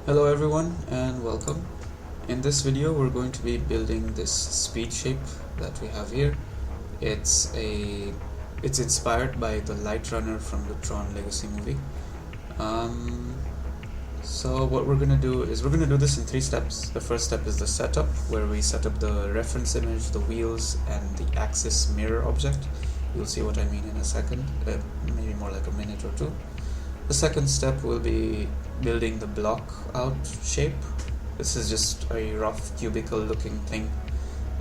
Hello everyone and welcome. In this video we're going to be building this speed shape that we have here. It's inspired by the light runner from the TRON legacy movie. So what we're going to do is we're going to do this in 3 steps. The first step is the setup, where we set up the reference image, the wheels, and the axis mirror object. You'll see what I mean in a second, maybe more like a minute or two. The second step will be building the block out shape. This is just a rough cubical looking thing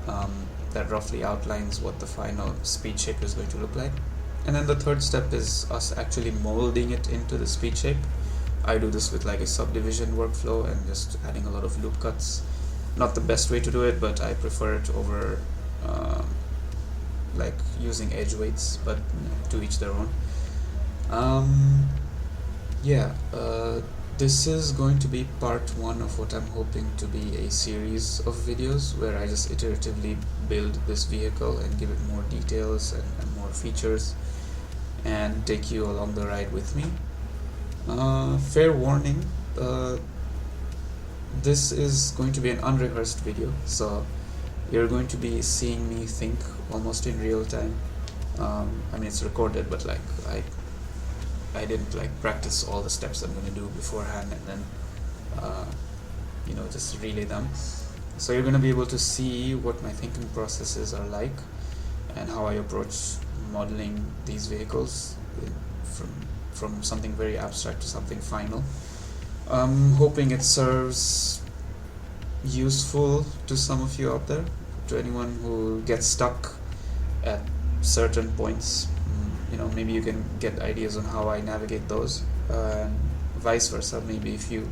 that roughly outlines what the final speed shape is going to look like. And then the third step is us actually molding it into the speed shape. I do this with like a subdivision workflow and just adding a lot of loop cuts. Not the best way to do it, but I prefer it over like using edge weights, but to each their own. This is going to be part 1 of what I'm hoping to be a series of videos where I just iteratively build this vehicle and give it more details and more features and take you along the ride with me. Fair warning, this is going to be an unrehearsed video, so you're going to be seeing me think almost in real time. I mean, it's recorded, but like I didn't like practice all the steps I'm going to do beforehand and then just relay them. So you're going to be able to see what my thinking processes are like and how I approach modeling these vehicles from something very abstract to something final. I'm hoping it serves useful to some of you out there, to anyone who gets stuck at certain points. Maybe you can get ideas on how I navigate those, and vice versa. Maybe if you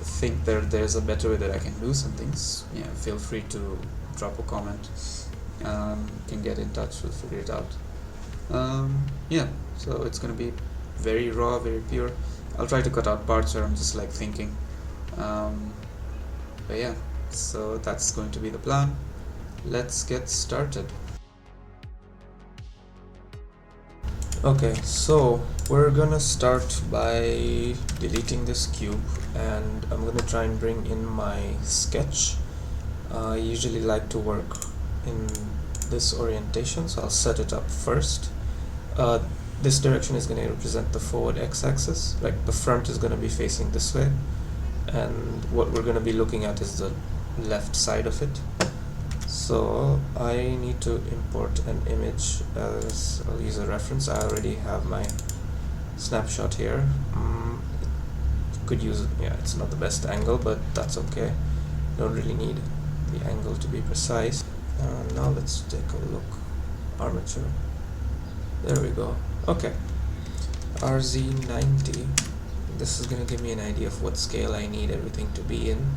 think there's a better way that I can do some things, feel free to drop a comment. Can get in touch, we'll figure it out. So it's gonna be very raw, very pure. I'll try to cut out parts where I'm just like thinking. So that's going to be the plan. Let's get started. Okay, so we're gonna start by deleting this cube, and I'm gonna try and bring in my sketch. I usually like to work in this orientation, so I'll set it up first. This direction is going to represent the forward x-axis, like the front is going to be facing this way, and what we're going to be looking at is the left side of it. So I need to import an image as I'll use a reference. I already have my snapshot here. Could use it. It's not the best angle, but that's okay. Don't really need the angle to be precise. Now let's take a look. Armature. There we go. Okay. RZ90. This is gonna give me an idea of what scale I need everything to be in.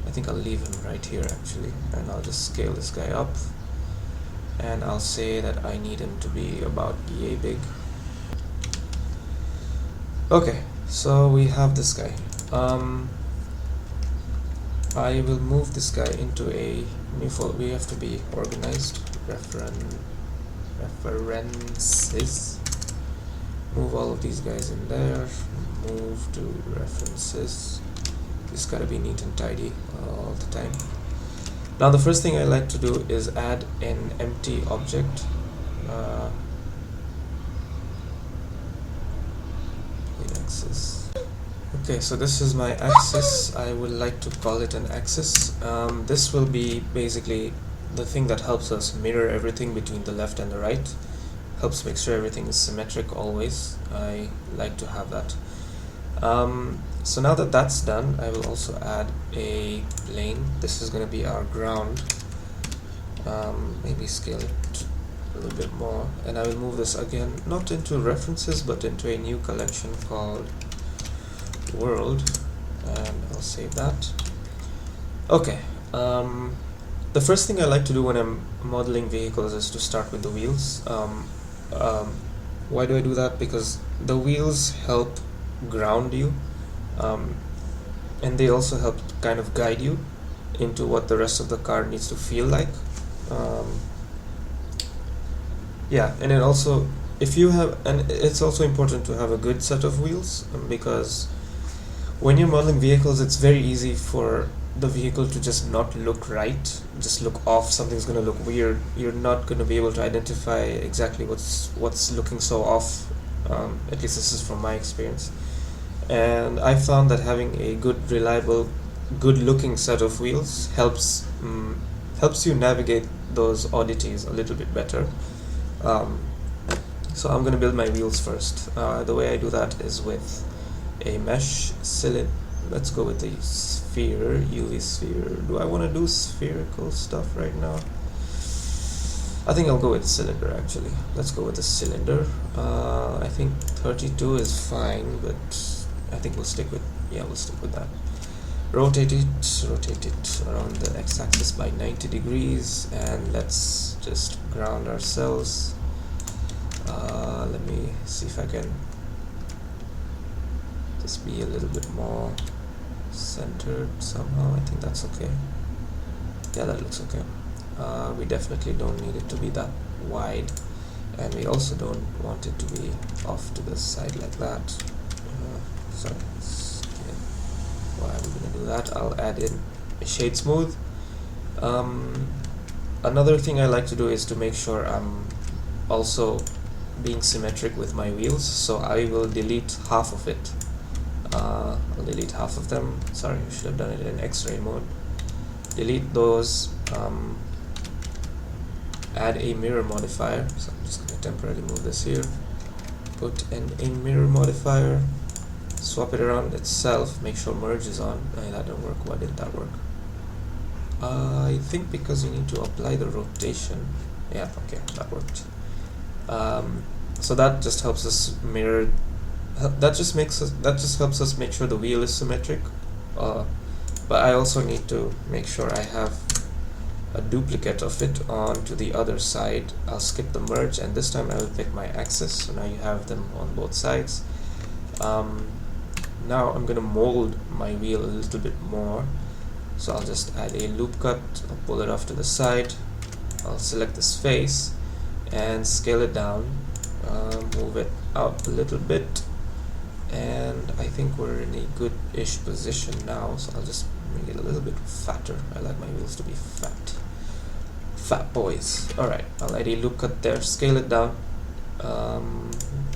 I think I'll leave him right here actually, and I'll just scale this guy up, and I'll say that I need him to be about yay big. Okay, so we have this guy. I will move this guy into a new folder. We have to be organized. References. Move all of these guys in there. Move to references. It's gotta be neat and tidy all the time. Now the first thing I like to do is add an empty object. Axis. Okay, so this is my axis. I would like to call it an axis. This will be basically the thing that helps us mirror everything between the left and the right. Helps make sure everything is symmetric always. I like to have that. So now that that's done, I will also add a plane. This is going to be our ground. Maybe scale it a little bit more, and I will move this again, not into references, but into a new collection called world, and I'll save that. Okay. The first thing I like to do when I'm modeling vehicles is to start with the wheels. Why do I do that? Because the wheels help ground you, and they also help kind of guide you into what the rest of the car needs to feel like. And it also, if you have, and it's also important to have a good set of wheels, because When you're modeling vehicles, it's very easy for the vehicle to just not look right, just look off. Something's going to look weird. You're not going to be able to identify exactly what's looking so off. At least this is from my experience. And I found that having a good, reliable, good-looking set of wheels helps you navigate those oddities a little bit better. So I'm going to build my wheels first. The way I do that is with a mesh cylinder. Let's go with the sphere, UV sphere. Do I want to do spherical stuff right now? I think I'll go with cylinder actually. Let's go with the cylinder. I think 32 is fine, but I think we'll stick with that. Rotate it around the x-axis by 90 degrees, and let's just ground ourselves. Let me see if I can just be a little bit more centered somehow. I think that's okay. Yeah, that looks okay. We definitely don't need it to be that wide, and we also don't want it to be off to the side like that. Sorry, why are we going to do that? I'll add in a shade smooth. Another thing I like to do is to make sure I'm also being symmetric with my wheels, so I will delete half of it. I'll delete half of them. Sorry, I should have done it in X-ray mode. Delete those. Add a mirror modifier. So I'm just going to temporarily move this here. Put in a mirror modifier. Swap it around itself. Make sure merge is on. That didn't work. Why didn't that work? I think because you need to apply the rotation. Yeah, okay, that worked. So that just helps us mirror. That just helps us make sure the wheel is symmetric. But I also need to make sure I have a duplicate of it onto the other side. I'll skip the merge, and this time I will pick my axis. So now you have them on both sides. Now I'm going to mold my wheel a little bit more. So I'll just add a loop cut. I'll pull it off to the side. I'll select this face and scale it down. Move it out a little bit, and I think we're in a good-ish position now. So I'll just make it a little bit fatter. I like my wheels to be fat boys. Alright, I'll add a loop cut there, scale it down,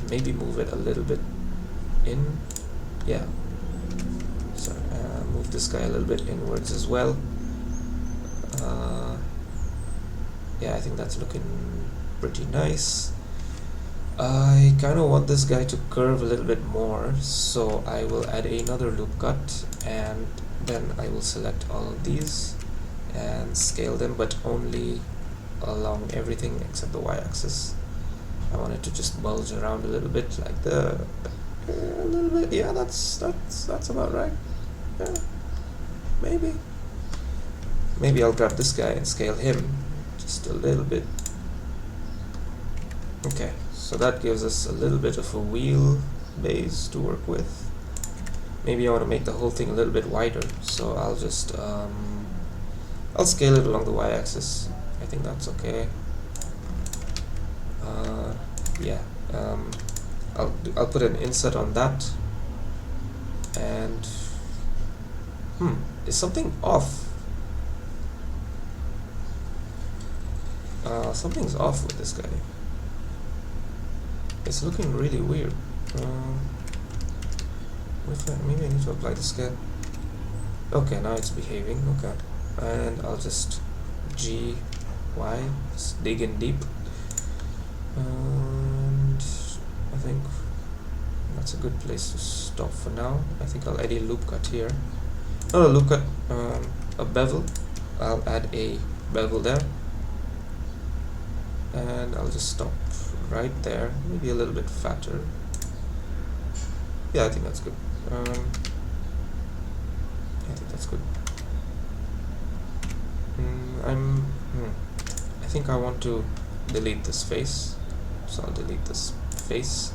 maybe move it a little bit in. Yeah, sorry, move this guy a little bit inwards as well. Yeah, I think that's looking pretty nice. I kind of want this guy to curve a little bit more, so I will add another loop cut, and then I will select all of these and scale them, but only along everything except the y-axis. I want it to just bulge around a little bit, like a little bit. Yeah, that's about right. Yeah, maybe I'll grab this guy and scale him just a little bit. Okay, so that gives us a little bit of a wheel base to work with. Maybe I want to make the whole thing a little bit wider, so I'll just I'll scale it along the y-axis. I think that's okay. Yeah, I'll put an inset on that. And is something off? Something's off with this guy. It's looking really weird. Maybe I need to apply the scale. Okay, now it's behaving. Okay, and I'll just just dig in deep, and I think that's a good place to stop for now. I think I'll add a loop cut here. Not a loop cut, a bevel. I'll add a bevel there, and I'll just stop right there, maybe a little bit fatter. Yeah, I think that's good. I think that's good. I think I want to delete this face, so I'll delete this face.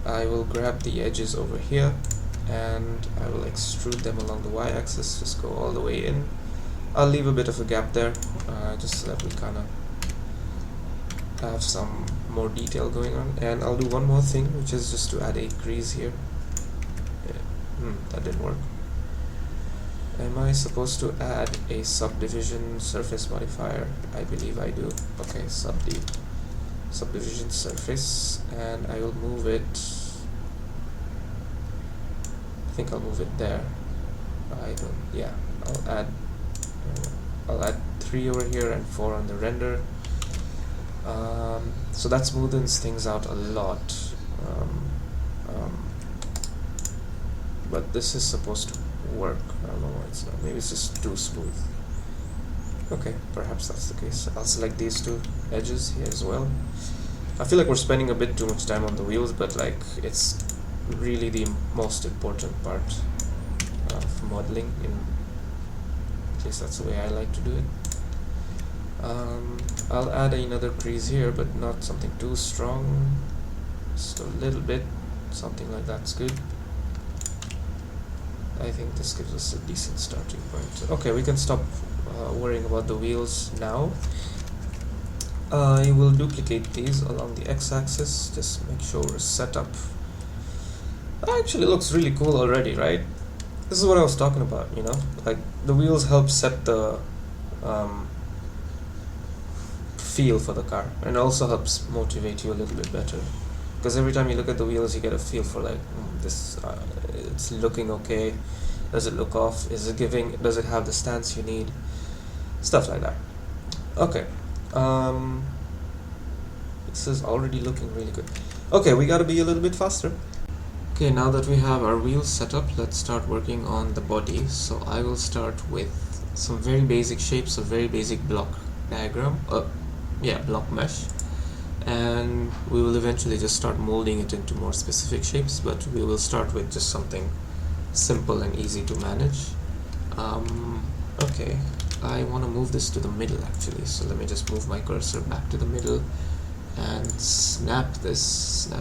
I will grab the edges over here, and I will extrude them along the y-axis, just go all the way in. I'll leave a bit of a gap there, just so that we kind of have some more detail going on. And I'll do one more thing, which is just to add a crease here. Yeah. That didn't work. Am I supposed to add a subdivision surface modifier? I believe I do. Okay, subdivision surface, and I will move it. I think I'll move it there. Yeah, I'll add 3 over here and 4 on the render. So that smoothens things out a lot. But this is supposed to work. I don't know why it's not. Maybe it's just too smooth. Okay, perhaps that's the case. I'll select these 2 edges here as well. I feel like we're spending a bit too much time on the wheels, but like it's really the most important part of modeling. At least that's the way I like to do it. I'll add another crease here, but not something too strong. Just a little bit. Something like that's good. I think this gives us a decent starting point. Okay, we can stop worrying about the wheels now. I will duplicate these along the x-axis, just make sure we're set up. That actually looks really cool already, right? This is what I was talking about, you know? Like, the wheels help set the feel for the car, and also helps motivate you a little bit better. Because every time you look at the wheels, you get a feel for like, this, it's looking okay. Does it look off? Is it giving? Does it have the stance you need? Stuff like that. Okay. This is already looking really good. Okay, we gotta be a little bit faster. Okay, now that we have our wheels set up, let's start working on the body. So I will start with some very basic shapes, a very basic block diagram. Block mesh. And we will eventually just start molding it into more specific shapes, but we will start with just something simple and easy to manage. Okay, I want to move this to the middle actually, so let me just move my cursor back to the middle and snap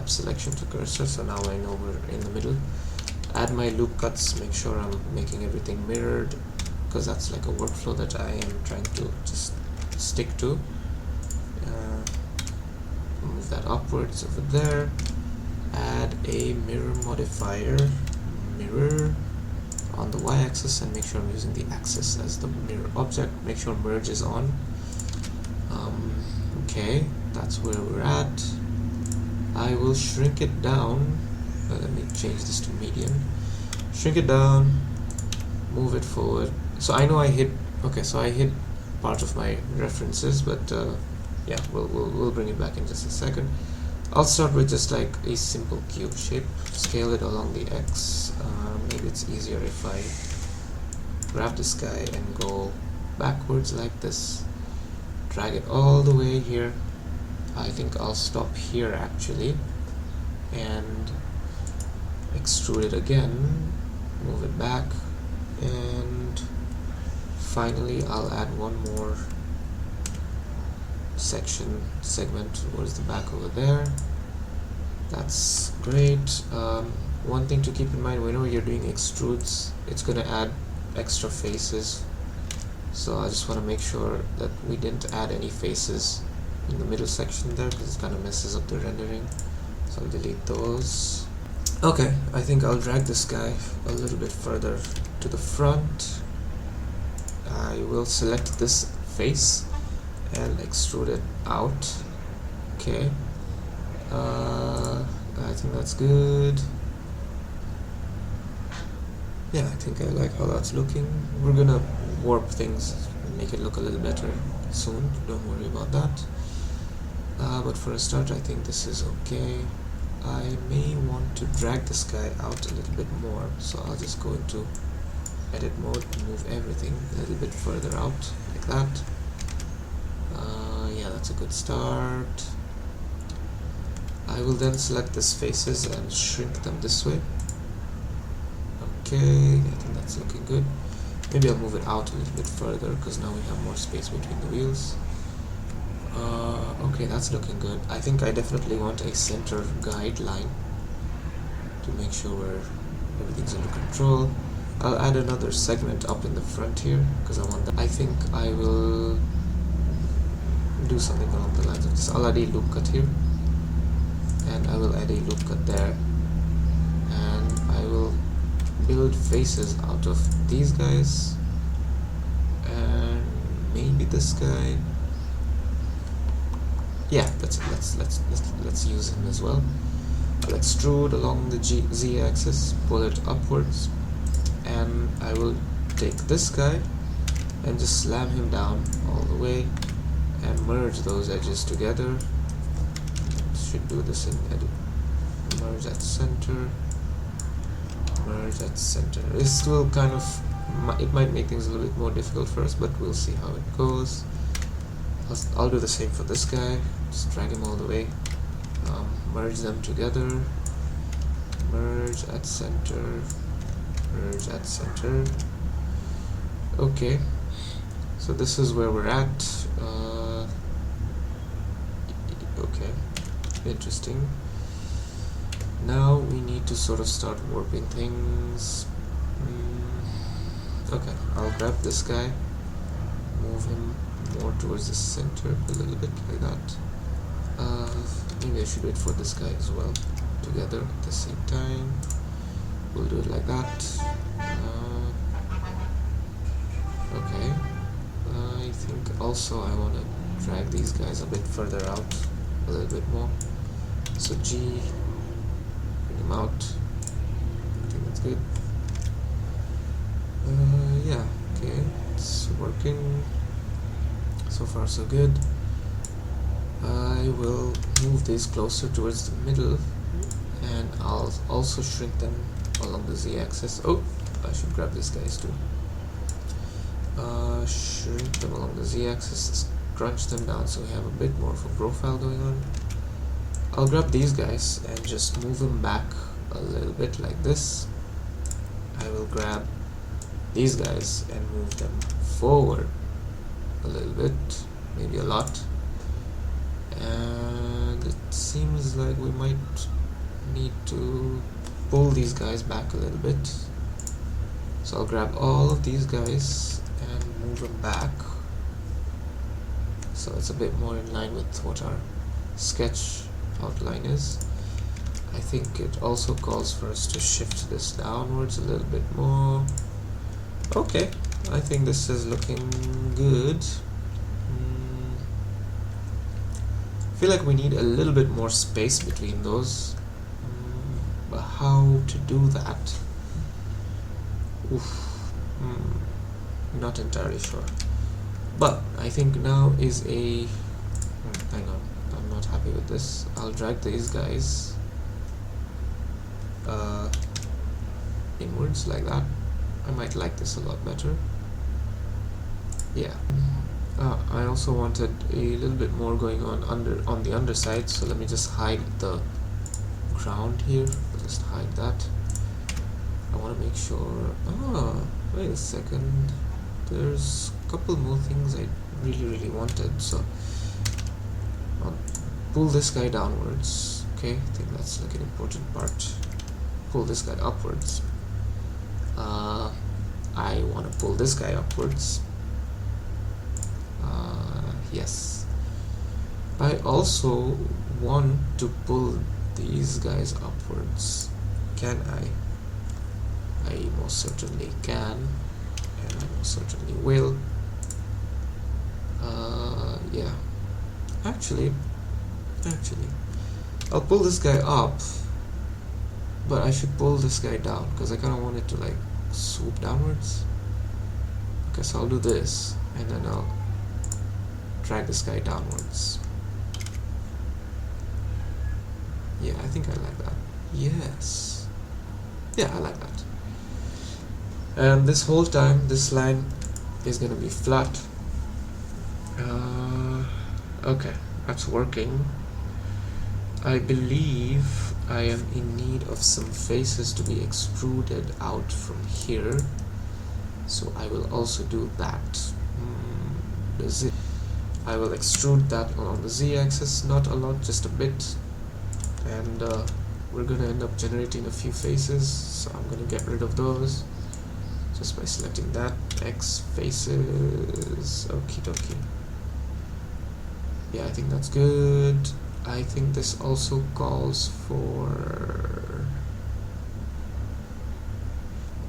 selection to cursor, so now I know we're in the middle. Add my loop cuts, make sure I'm making everything mirrored, because that's like a workflow that I am trying to just stick to. Move that upwards over there. Add a mirror modifier, mirror on the y-axis, and make sure I'm using the axis as the mirror object. Make sure merge is on. Okay, that's where we're at. I will shrink it down. Let me change this to medium. Shrink it down, move it forward. So I know I hit. Okay, so I hit part of my references, but yeah, we'll bring it back in just a second. I'll start with just like a simple cube shape. Scale it along the x. Maybe it's easier if I grab this guy and go backwards like this. Drag it all the way here. I think I'll stop here actually, and extrude it again. Move it back, and finally I'll add one more segment towards the back over there. That's great. One thing to keep in mind, whenever you're doing extrudes, it's going to add extra faces, so I just want to make sure that we didn't add any faces in the middle section there, because it kind of messes up the rendering, so I'll delete those. Okay, I think I'll drag this guy a little bit further to the front. I will select this face and extrude it out. Okay, I think that's good. Yeah, I think I like how that's looking. We're gonna warp things and make it look a little better soon, don't worry about that. But for a start, I think this is okay. I may want to drag this guy out a little bit more, so I'll just go into edit mode and move everything a little bit further out, like that. Yeah, that's a good start. I will then select these faces and shrink them this way. Okay, I think that's looking good. Maybe I'll move it out a little bit further, because now we have more space between the wheels. Okay, that's looking good. I think I definitely want a center guideline to make sure everything's under control. I'll add another segment up in the front here, because I want that. I think I will do something along the lines of this. I'll add a loop cut here, and I will add a loop cut there, and I will build faces out of these guys and maybe this guy. Yeah, let's use him as well. I'll extrude along the z-axis, pull it upwards, and I will take this guy and just slam him down all the way and merge those edges together. Should do this in edit. Merge at center. Merge at center. This will kind of, it might make things a little bit more difficult for us, but we'll see how it goes. I'll do the same for this guy. Just drag him all the way. Merge them together. Merge at center. Merge at center. Okay. So this is where we're at. Okay. Interesting. Now we need to sort of start warping things. Okay, I'll grab this guy, move him more towards the center a little bit, like that. Maybe I should wait for this guy as well, together at the same time. We'll do it like that. Okay. I think also I want to drag these guys a bit further out, a little bit more. So G, bring him out. I think that's good. Yeah, okay, it's working. So far so good. I will move these closer towards the middle, and I'll also shrink them along the z-axis. Oh, I should grab these guys too. Shrink them along the z-axis, crunch them down so we have a bit more of a profile going on. I'll grab these guys and just move them back a little bit like this. I will grab these guys and move them forward a little bit, maybe a lot. And it seems like we might need to pull these guys back a little bit. So I'll grab all of these guys and move them back, so it's a bit more in line with what our sketch outline is. I think it also calls for us to shift this downwards a little bit more. Okay, I think this is looking good. I feel like we need a little bit more space between those, but how to do that? Oof. Not entirely sure, but I think now is a hang on, I'm not happy with this. I'll drag these guys inwards like that. I might like this a lot better. Yeah. I also wanted a little bit more going on the underside, so let me just hide the ground here. I'll just hide that. I want to make sure. Wait a second. There's a couple more things I really wanted. So I'll pull this guy downwards. Okay, I think that's like an important part. Pull this guy upwards. I want to pull this guy upwards. Yes. I also want to pull these guys upwards. Can I? I most certainly can, and I most certainly will. Yeah. Actually, I'll pull this guy up, but I should pull this guy down because I kind of want it to like swoop downwards. Okay, so I'll do this, and then I'll drag this guy downwards. Yeah, I think I like that. Yes. Yeah, I like that. And this whole time, this line is gonna be flat. Okay, that's working. I believe I am in need of some faces to be extruded out from here, so I will also do that. I will extrude that along the z-axis, not a lot, just a bit, and we're gonna end up generating a few faces, so I'm gonna get rid of those just by selecting that. X faces. Okie dokie. Yeah, I think that's good. I think this also calls for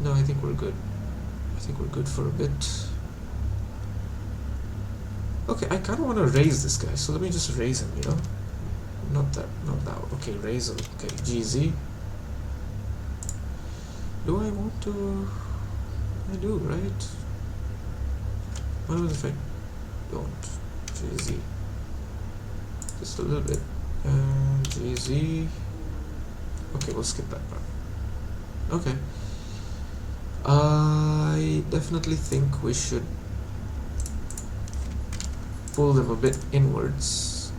No, I think we're good. I think we're good for a bit. Okay, I kind of want to raise this guy, so let me just raise him, you know? Not that. Okay, raise him. Okay, GZ. Do I want to? I do, right? What if I don't? GZ. Just a little bit. GZ. Okay, we'll skip that part. Okay. I definitely think we should pull them a bit inwards.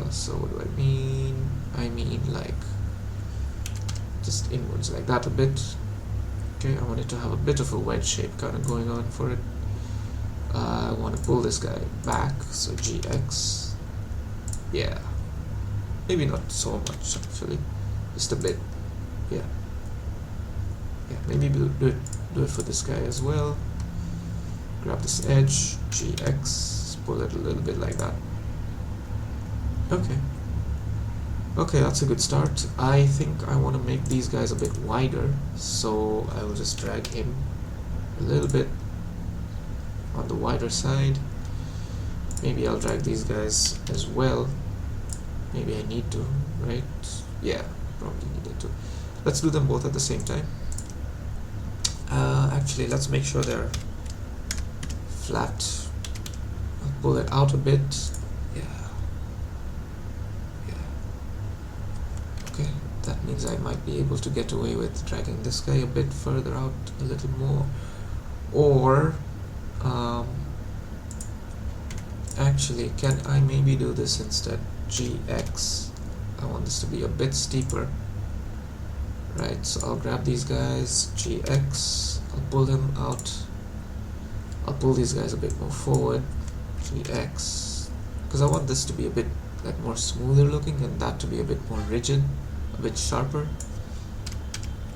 So what do I mean? I mean like just inwards like that a bit. Okay, I want it to have a bit of a wedge shape kind of going on for it. I want to pull this guy back, so GX. Yeah. Maybe not so much actually. Just a bit. Yeah. Yeah, maybe do it for this guy as well. Grab this edge, GX, pull it a little bit like that. Okay. Okay, that's a good start. I think I want to make these guys a bit wider, so I will just drag him a little bit on the wider side. Maybe I'll drag these guys as well. Maybe I need to, right? Yeah, probably needed to. Let's do them both at the same time. Actually, let's make sure they're flat. I'll pull it out a bit. Yeah. Okay, that means I might be able to get away with dragging this guy a bit further out a little more. Or, actually, can I maybe do this instead? GX. I want this to be a bit steeper. Right, so I'll grab these guys, GX, I'll pull them out. I'll pull these guys a bit more forward, GX, because I want this to be a bit like more smoother looking and that to be a bit more rigid, a bit sharper.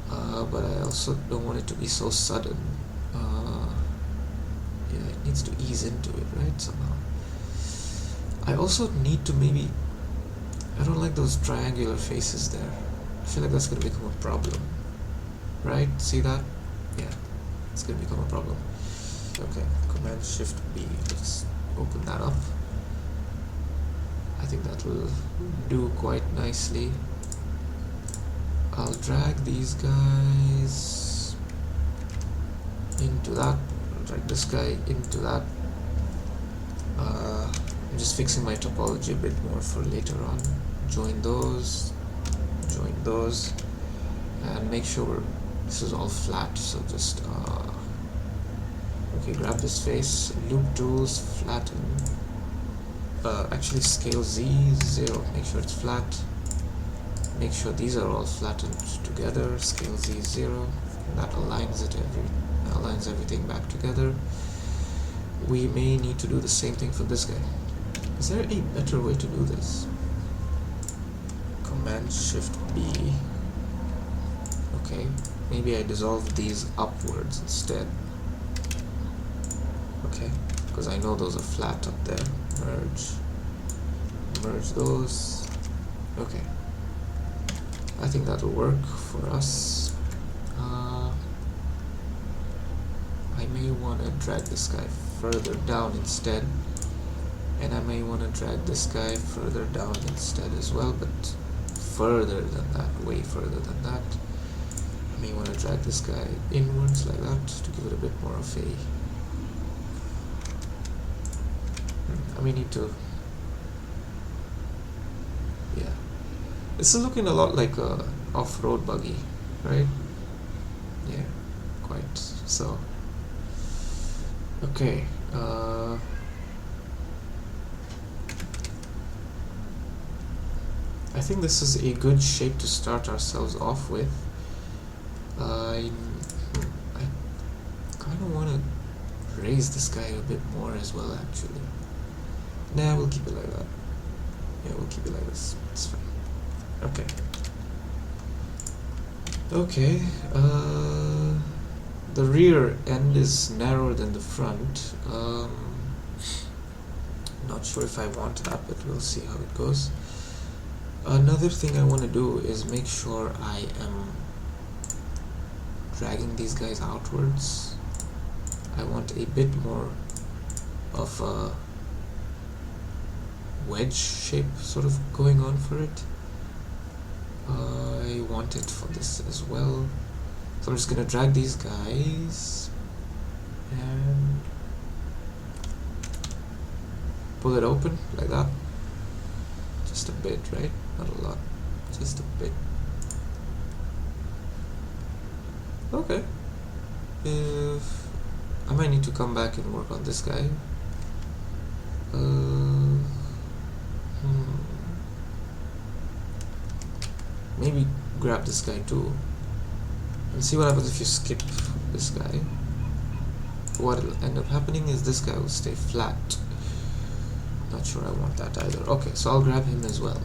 But I also don't want it to be so sudden. Yeah, it needs to ease into it, right, somehow. I also need to maybe, I don't like those triangular faces there. I feel like that's going to become a problem, right? See that? Yeah, it's going to become a problem. Okay, Command Shift B, let's open that up. I think that will do quite nicely. I'll drag these guys into that. I'll drag this guy into that. I'm just fixing my topology a bit more for later on. Join those, and make sure this is all flat. So just okay, grab this face, loop tools, flatten. Actually, scale Z 0. Make sure it's flat. Make sure these are all flattened together. Scale Z 0. That aligns it aligns everything back together. We may need to do the same thing for this guy. Is there a better way to do this? Command Shift B. Okay, maybe I dissolve these upwards instead. Okay, because I know those are flat up there. Merge those. Okay, I think that'll work for us. I may want to drag this guy further down instead, and I may want to drag this guy further down instead as well, but further than that, way further than that. I may want to drag this guy inwards like that to give it a bit more of a... I may need to... Yeah. This is looking a lot like a off-road buggy, right? Yeah, quite so. Okay. I think this is a good shape to start ourselves off with. I kind of want to raise this guy a bit more as well, actually. Nah, we'll keep it like that. Yeah, we'll keep it like this. It's fine. Okay. Okay. The rear end is narrower than the front. Not sure if I want that, but we'll see how it goes. Another thing I want to do is make sure I am dragging these guys outwards. I want a bit more of a wedge shape sort of going on for it. I want it for this as well. So I'm just gonna drag these guys and pull it open like that. Just a bit, right? Not a lot, just a bit. Okay. If I might need to come back and work on this guy. Maybe grab this guy too and see what happens if you skip this guy. What will end up happening is this guy will stay flat. Not sure I want that either. Okay, so I'll grab him as well.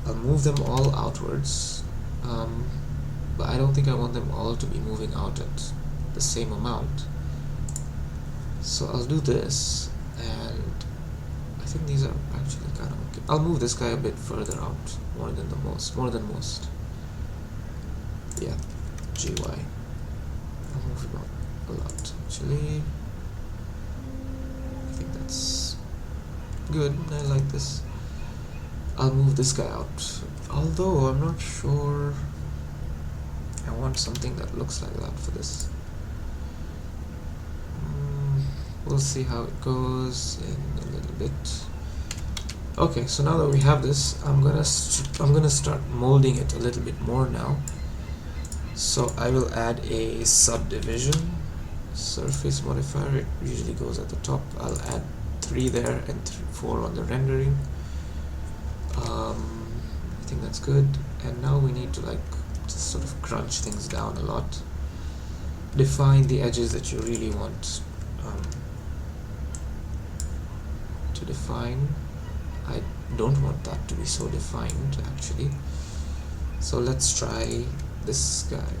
I'll move them all outwards, but I don't think I want them all to be moving out at the same amount. So I'll do this, and I think these are actually kind of okay. I'll move this guy a bit further out, more than most. Yeah, GY. I'll move him out a lot, actually. I think that's good. I like this. I'll move this guy out, although I'm not sure I want something that looks like that for this. We'll see how it goes in a little bit. Okay, so now that we have this, I'm gonna start molding it a little bit more now. So I will add a subdivision surface modifier. It usually goes at the top. I'll add 3 there and 4 on the rendering. I think that's good. And now we need to like just sort of crunch things down a lot. Define the edges that you really want to define. I don't want that to be so defined actually. So let's try this guy.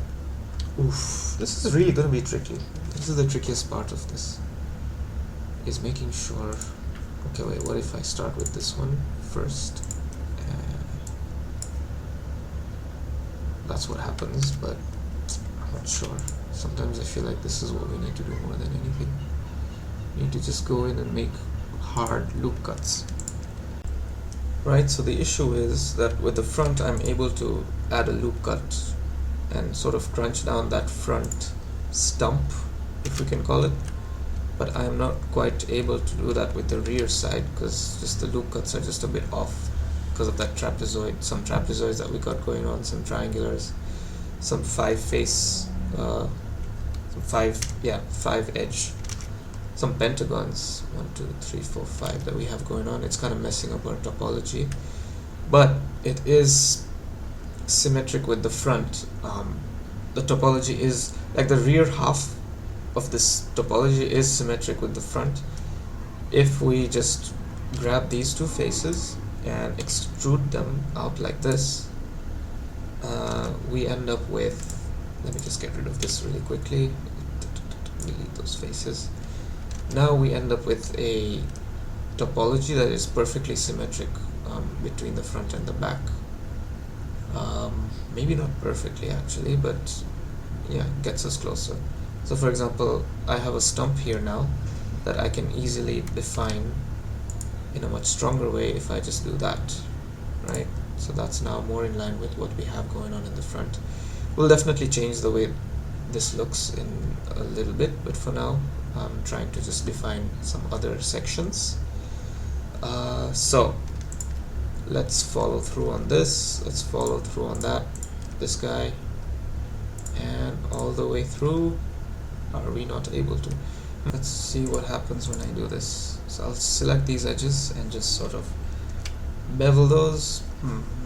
Oof, this is really gonna be tricky. This is the trickiest part of this, is making sure. Okay, wait, what if I start with this one first? That's what happens, but I'm not sure. Sometimes I feel like this is what we need to do more than anything. We need to just go in and make hard loop cuts. Right, so the issue is that with the front I'm able to add a loop cut and sort of crunch down that front stump, if we can call it, but I am not quite able to do that with the rear side because just the loop cuts are just a bit off because of that trapezoid, some trapezoids that we got going on, some triangulars, some 5-face, some 5 edge, some pentagons, 1, 2, 3, 4, 5 that we have going on. It's kind of messing up our topology, but it is symmetric with the front. The topology is like the rear half of this topology is symmetric with the front. If we just grab these 2 faces and extrude them out like this, we end up with, let me just get rid of this really quickly, delete those faces. Now we end up with a topology that is perfectly symmetric between the front and the back. Maybe not perfectly actually, but yeah, gets us closer. So for example, I have a stump here now that I can easily define in a much stronger way if I just do that, right? So that's now more in line with what we have going on in the front. We'll definitely change the way this looks in a little bit, but for now I'm trying to just define some other sections. So let's follow through on this, let's follow through on that, this guy, and all the way through. Are we not able to? Let's see what happens when I do this. So I'll select these edges and just sort of bevel those.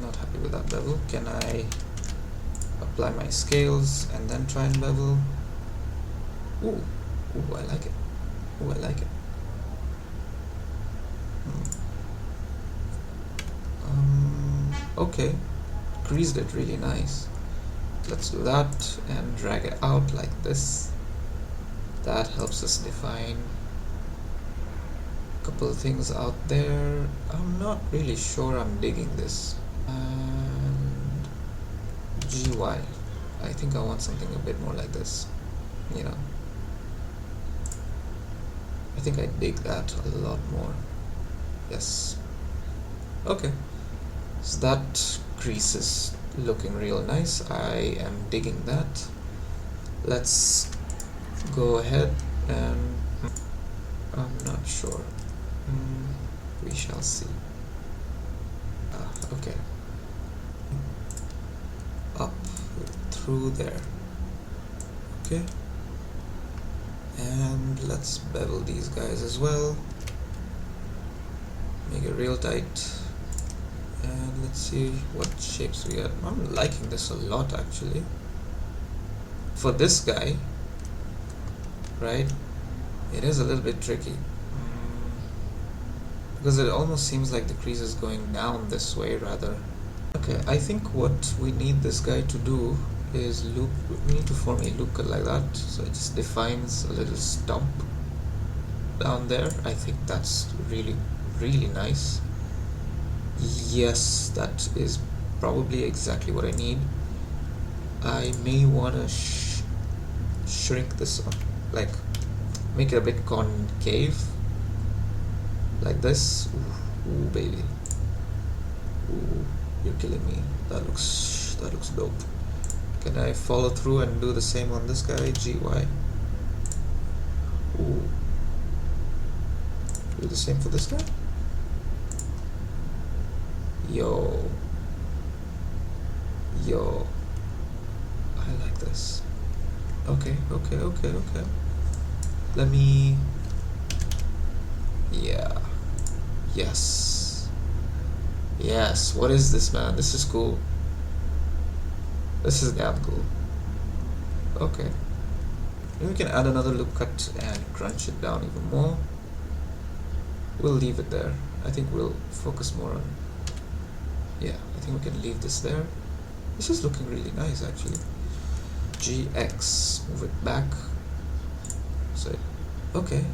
Not happy with that bevel. Can I apply my scales and then try and bevel? Ooh, I like it. Ooh, I like it. Okay, creased it really nice. Let's do that and drag it out like this. That helps us define a couple of things out there. I'm not really sure I'm digging this. And GY. I think I want something a bit more like this, you know. I think I dig that a lot more. Yes. Okay. So that crease is looking real nice. I am digging that. Let's go ahead and I'm not sure. We shall see. Okay. Up through there. Okay. And let's bevel these guys as well. Make it real tight. And let's see what shapes we get. I'm liking this a lot actually. For this guy, right, it is a little bit tricky. Because it almost seems like the crease is going down this way rather. Okay, I think what we need this guy to do is loop. We need to form a loop cut like that, so it just defines a little stump down there. I think that's really, really nice. Yes, that is probably exactly what I need. I may want to shrink this up, like make it a bit concave. Like this. Ooh, baby. Ooh, you're killing me. That looks dope. Can I follow through and do the same on this guy? GY. Ooh. Do the same for this guy? Yo. I like this. Okay. Let me... Yeah. Yes. What is this, man? This is cool. This is damn cool. Okay. Maybe we can add another loop cut and crunch it down even more. We'll leave it there. I think we'll focus more on... Yeah, I think we can leave this there. This is looking really nice actually. GX. Move it back. So, okay.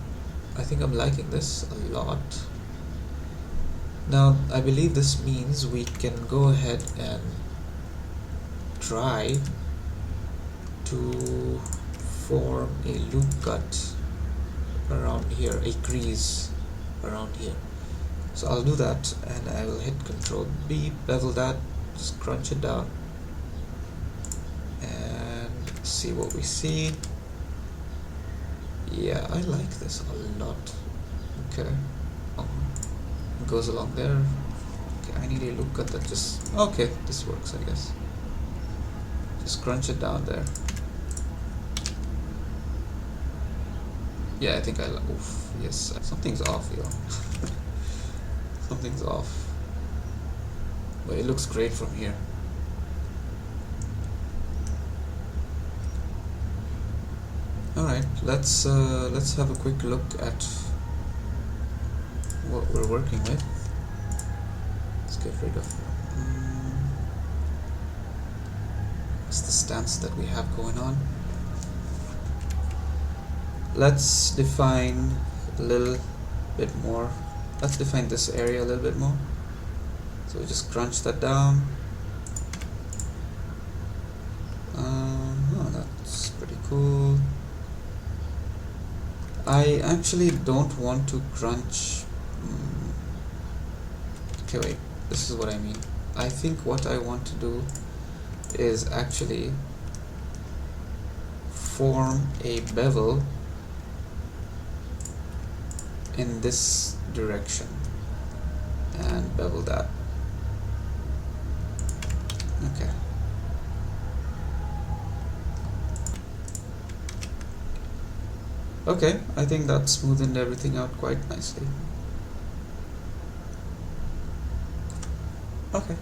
I think I'm liking this a lot. Now, I believe this means we can go ahead and try to form a loop cut around here, a crease around here. So I'll do that and I will hit Ctrl B, bevel that, just crunch it down and see what we see. Yeah, I like this a lot. Okay, it goes along there. Okay, I need a loop cut that just... Okay, this works, I guess. Just crunch it down there. Yeah, I think oof, yes, something's off here. Something's off. But it looks great from here. Alright, let's have a quick look at what we're working with. Let's get rid of what's the stance that we have going on. Let's define a little bit more. Let's define this area a little bit more. So we just crunch that down. Oh, that's pretty cool. I actually don't want to crunch. Okay, wait, this is what I mean. I think what I want to do is actually form a bevel in this direction and bevel that. Okay. Okay, I think that smoothened everything out quite nicely. Okay.